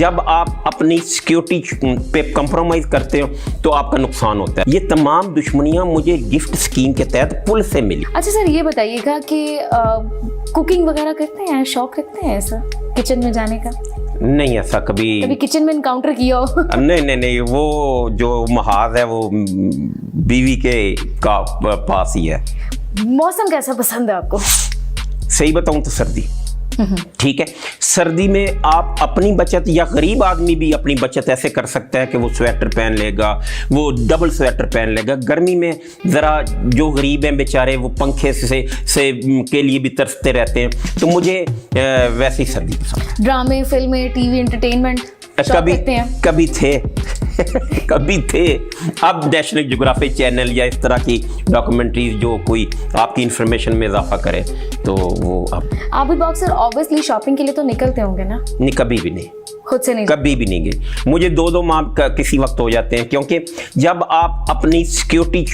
जब आप अपनी सिक्योरिटी पे कंप्रोमाइज करते हो तो आपका नुकसान होता है। ये तमाम दुश्मनियां मुझे गिफ्ट स्कीम के तहत पुल से मिली। अच्छा सर, ये बताइएगा कि कुकिंग वगैरह करते हैं, शौक रखते हैं ऐसा किचन में जाने का? नहीं, ऐसा कभी किचन में इनकाउंटर किया हो? नहीं, वो जो महाज है वो बीवी के पास ही है। मौसम कैसा पसंद है आपको? सही बताऊं तो सर्दी। ठीक है, सर्दी में आप अपनी बचत, या गरीब आदमी भी अपनी बचत ऐसे कर सकता है कि वो स्वेटर पहन लेगा, वो डबल स्वेटर पहन लेगा। गर्मी में ज़रा जो गरीब हैं बेचारे वो पंखे से के लिए भी तरसते रहते हैं, तो मुझे वैसी सर्दी पसंद है। ड्रामे, फिल्में, टीवी एंटरटेनमेंट कभी थे कभी थे। अब नेशनल ज्योग्राफिक चैनल या इस तरह की डॉक्यूमेंट्रीज जो कोई आपकी इंफॉर्मेशन में इजाफा करे तो वो अब। आप भी बॉक्सर ऑब्वियसली शॉपिंग के लिए तो निकलते होंगे ना? नहीं, कभी भी नहीं, खुद से नहीं, कभी भी नहीं गए। मुझे 2-2 माह किसी वक्त हो जाते हैं, क्योंकि जब आप अपनी सिक्योरिटी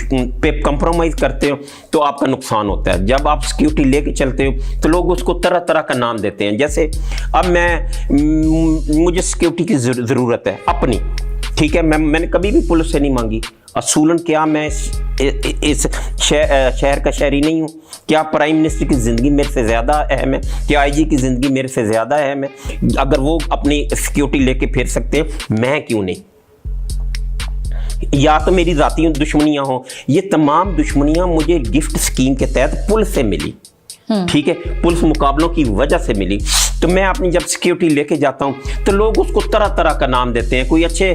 पे कंप्रोमाइज करते हो तो आपका नुकसान होता है। जब आप सिक्योरिटी लेके चलते हो तो लोग उसको तरह तरह का नाम देते हैं। जैसे अब मुझे सिक्योरिटी की ज़रूरत है अपनी, ठीक है, मैंने कभी भी पुलिस से नहीं मांगी। असूलन क्या मैं इस शहर का शहरी नहीं हूँ? क्या प्राइम मिनिस्टर की ज़िंदगी मेरे से ज़्यादा अहम है? क्या आईजी की ज़िंदगी मेरे से ज़्यादा अहम है? अगर वो अपनी सिक्योरिटी लेके फिर सकते हैं, मैं क्यों नहीं? या तो मेरी ज़ाती दुश्मनियाँ हों। ये तमाम दुश्मनियाँ मुझे गिफ्ट स्कीम के तहत पुलिस से मिली, ठीक है, पुलिस मुकाबलों की वजह से मिली। तो मैं अपनी जब सिक्योरिटी लेके जाता हूँ तो लोग उसको तरह तरह का नाम देते हैं। कोई अच्छे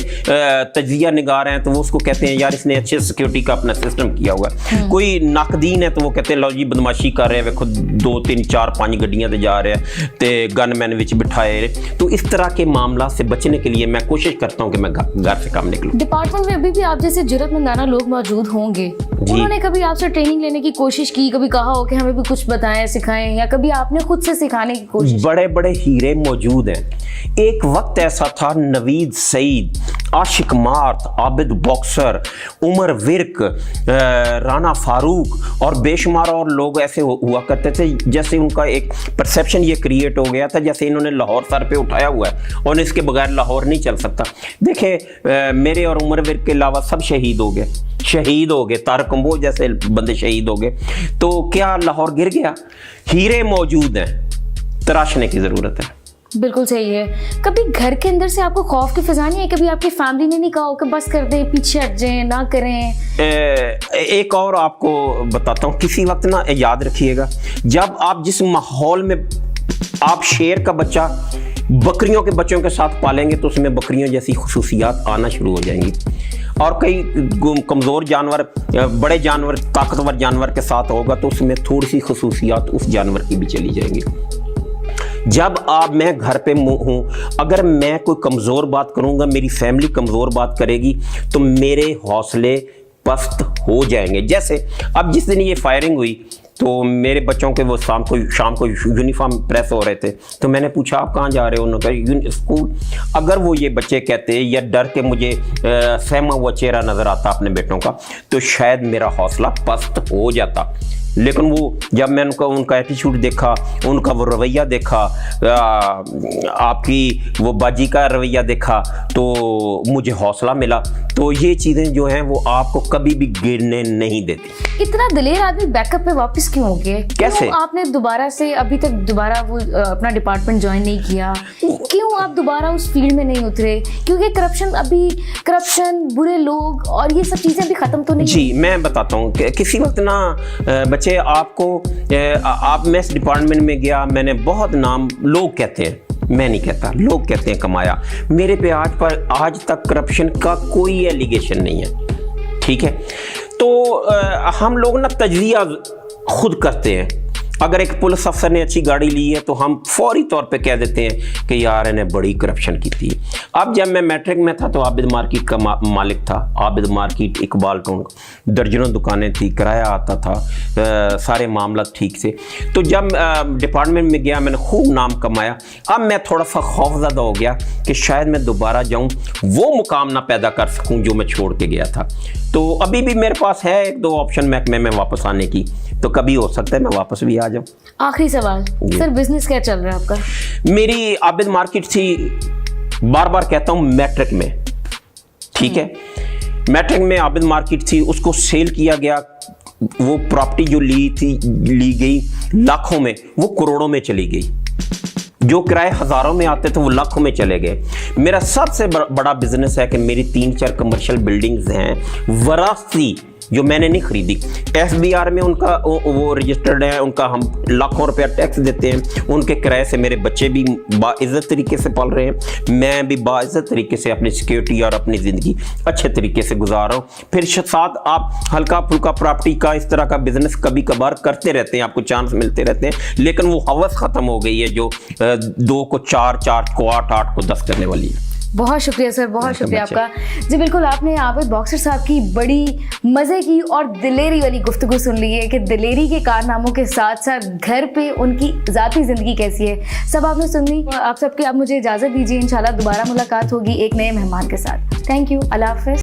तजिया निगार हैं तो वो उसको कहते हैं यार इसने अच्छे सिक्योरिटी का अपना सिस्टम किया हुआ है। कोई नाकदीन है तो वो कहते हैं लो जी बदमाशी कर रहे हैं, खुद 2, 3, 4, 5 गड्डियाँ से जा रहे हैं तो गनमैन विच बिठाए। तो इस तरह के मामला से बचने के लिए मैं कोशिश करता हूँ कि मैं घर से काम निकलूँ। डिपार्टमेंट में अभी भी आप जैसे जरूरतमंदाना लोग मौजूद होंगे, उन्होंने कभी आपसे ट्रेनिंग लेने की कोशिश की? कभी कहा हो कि हमें भी कुछ बताएं, सिखाएं, या कभी आपने खुद से सिखाने की कोशिश? बड़े बड़े हीरे मौजूद हैं। एक वक्त ऐसा था, नवीद सईद, आशिक मार्त, आबिद बॉक्सर, उमर विर्क, राना फारूक और बेशुमार और लोग ऐसे हुआ करते थे। जैसे उनका एक परसेप्शन ये क्रिएट हो गया था जैसे इन्होंने लाहौर सर पे उठाया हुआ है और इसके बगैर लाहौर नहीं चल सकता। देखे मेरे और उमर विर्क के अलावा सब शहीद हो गए, तारक कंबोज जैसे बंदे शहीद हो गए। तो क्या लाहौर गिर गया? हीरे मौजूद हैं, तराशने की जरूरत है। बिल्कुल सही है। कभी घर के अंदर से आपको खौफ की फिजा नहीं है? कभी आपकी फैमिली ने नहीं कहा हो कि बस कर दें, पीछे हट जाएं, ना करें? एक और आपको बताता हूँ, किसी वक्त ना याद रखिएगा, जब आप जिस माहौल में आप शेर का बच्चा बकरियों के बच्चों के साथ पालेंगे तो उसमें बकरियों जैसी खुसूसियात आना शुरू हो जाएंगी। और कई कमज़ोर जानवर, बड़े जानवर, ताकतवर जानवर के साथ होगा तो उसमें थोड़ी सी खुसूसियात उस जानवर की भी चली जाएंगी। जब मैं घर पे हूँ, अगर मैं कोई कमज़ोर बात करूँगा, मेरी फैमिली कमज़ोर बात करेगी तो मेरे हौसले पस्त हो जाएंगे। जैसे अब जिस दिन ये फायरिंग हुई तो मेरे बच्चों के वो शाम को यूनिफॉर्म प्रेस हो रहे थे, तो मैंने पूछा आप कहाँ जा रहे हो? उन्होंने कहा स्कूल। अगर वो ये बच्चे कहते या डर के मुझे सहमा हुआ चेहरा नज़र आता अपने बेटों का तो शायद मेरा हौसला पस्त हो जाता। लेकिन वो जब मैंने उनका एटीट्यूड देखा, उनका वो रवैया देखा, आपकी वो बाजी का रवैया देखा तो मुझे हौसला मिला। तो ये चीज़ें जो हैं वो आपको कभी भी गिरने नहीं देती। इतना दिलेर आदमी बैकअप पे वापस क्यों हो गए? कैसे आपने दोबारा से अभी तक दोबारा वो अपना डिपार्टमेंट ज्वाइन नहीं किया? क्यों आप दोबारा उस फील्ड में नहीं उतरे? क्योंकि करप्शन, बुरे लोग और ये सब चीज़ें अभी ख़त्म तो नहीं? जी, मैं बताता हूँ, किसी वक्त ना बच्चे आप मैं इस डिपार्टमेंट में गया, मैंने बहुत नाम, लोग कहते हैं, मैं नहीं कहता, लोग कहते हैं कमाया। मेरे पे आज तक करप्शन का कोई एलिगेशन नहीं है, ठीक है। तो हम लोग ना तजज़िया खुद करते हैं। अगर एक पुलिस अफसर ने अच्छी गाड़ी ली है तो हम फौरी तौर पे कह देते हैं कि यार इन्हें बड़ी करप्शन की थी। अब जब मैं मैट्रिक में था तो आबिद मार्केट का मालिक था, आबिद मार्केट, इकबाल टाउन, दर्जनों दुकानें थी, किराया आता था, सारे मामला ठीक से। तो जब डिपार्टमेंट में गया मैंने खूब नाम कमाया। अब मैं थोड़ा सा खौफज़दा हो गया कि शायद मैं दोबारा जाऊँ, वो मुकाम ना पैदा कर सकूँ जो मैं छोड़ के गया था। तो अभी भी मेरे पास है 1-2 ऑप्शन महकमे में वापस आने की, तो कभी हो सकता है मैं वापस भी आ जाऊं। आखिरी सवाल सर, बिजनेस क्या चल रहा है आपका? मेरी आबिद मार्केट थी, बार बार कहता हूं मैट्रिक में, ठीक है, मैट्रिक में आबिद मार्केट थी, उसको सेल किया गया। वो प्रॉपर्टी जो ली गई लाखों में, वो करोड़ों में चली गई। जो किराए हजारों में आते थे वो लाखों में चले गए। मेरा सबसे बड़ा बिजनेस है कि मेरी 3-4 कमर्शियल बिल्डिंग्स हैं वरासती, जो मैंने नहीं खरीदी। SBR में उनका वो रजिस्टर्ड है, उनका हम लाखों रुपया टैक्स देते हैं। उनके किराए से मेरे बच्चे भी बाइज्जत तरीके से पल रहे हैं, मैं भी बाइज्जत तरीके से अपनी सिक्योरिटी और अपनी ज़िंदगी अच्छे तरीके से गुजार रहा हूँ। फिर साथ आप हल्का फुल्का प्रॉपर्टी का इस तरह का बिजनेस कभी कभार करते रहते हैं, आपको चांस मिलते रहते हैं, लेकिन वो हवस ख़त्म हो गई है जो 2 को 4, 4 को 8, 8 को 10 करने वाली है। बहुत शुक्रिया सर, बहुत शुक्रिया आपका। जी बिल्कुल, आपने आबिद बॉक्सर साहब की बड़ी मज़े की और दिलेरी वाली गुफ्तगू सुन ली है कि दिलेरी के कारनामों के साथ साथ घर पे उनकी ज़ाती ज़िंदगी कैसी है, सब आपने सुन ली। आप सबके, आप मुझे इजाज़त दीजिए, इंशाल्लाह दोबारा मुलाकात होगी एक नए मेहमान के साथ। थैंक यू, अल्लाह हाफ़िज़।